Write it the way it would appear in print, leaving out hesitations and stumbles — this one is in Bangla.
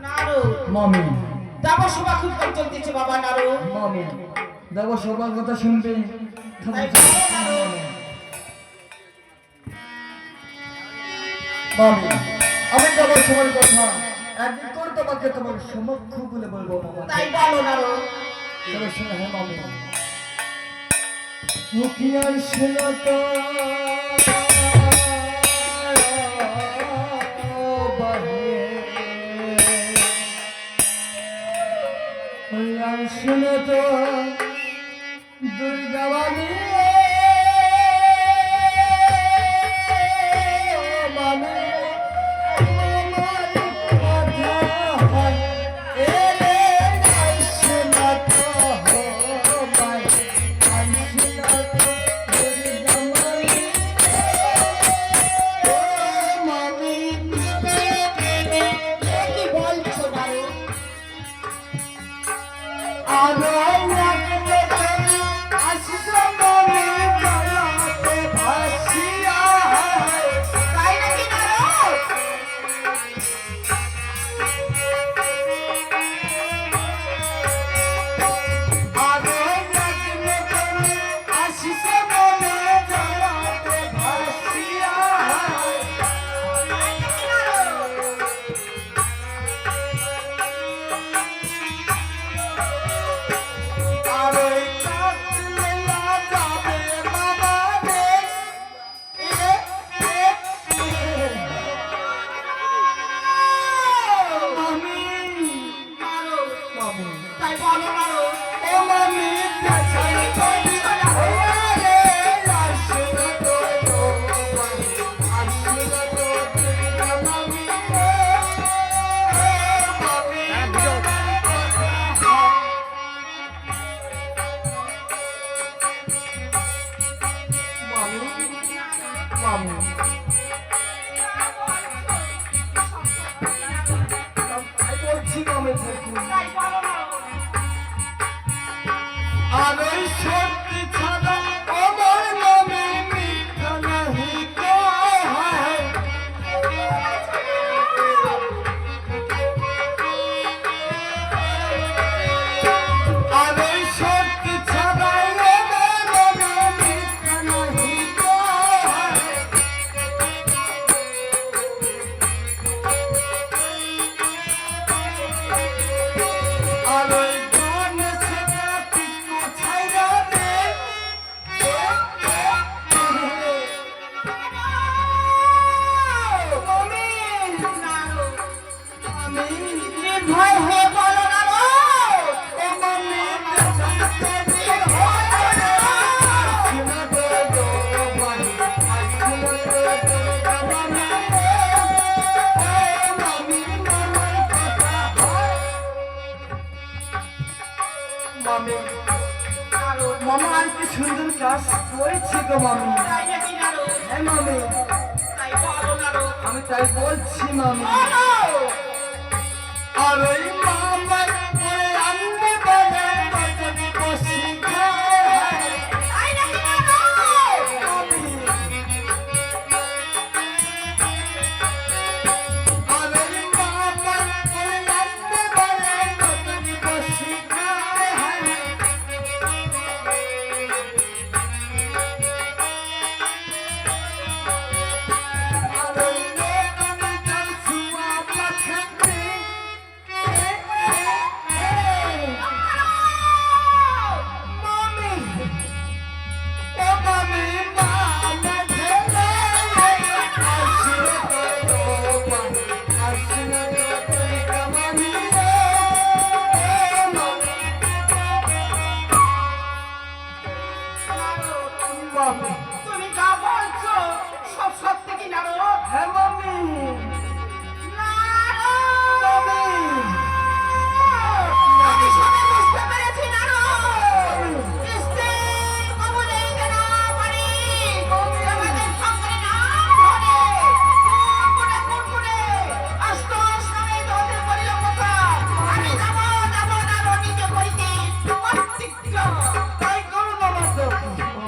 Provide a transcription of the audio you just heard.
নারু মামি দেব সভা খুব চলতেছে বাবা নারু মামি দেব সবার কথা শুনবে তাই বলো নারু মামি আমি দেব সবার কথা একদিন করে তোমাকে তোমার সমক্ষ বলে বলবো মামা তাই বলো নারু তবে শোনো হ্যাঁ মামি মুখিয়ার শোনো তো শুনে তো দুর্গা মামি মামি আমার কথা হয় এলে শোনা তো ভাই শোনা তো দুর্গা মামি মামি কি বলছো নারু আরো তাই নাকি নারু তাই বলো নারু তাই বলো নারু আর ওই সত্যি ছাড়া আমার নামে মিথ্যা নাহি কয় আর ওই সত্যি ছাড়া আমার নামে মিথ্যা নাহি কয় আর ওই গান সেটা পিকু ছাইরা দে নারু নির্ভয় হয়ে বলো নারু মামা আর কি সুন্দর কাজ করেছি গো মামি তাই নাকি নারু হ্যাঁ মামি তাই বলো নারু আমি তাই বলছি মামি বলো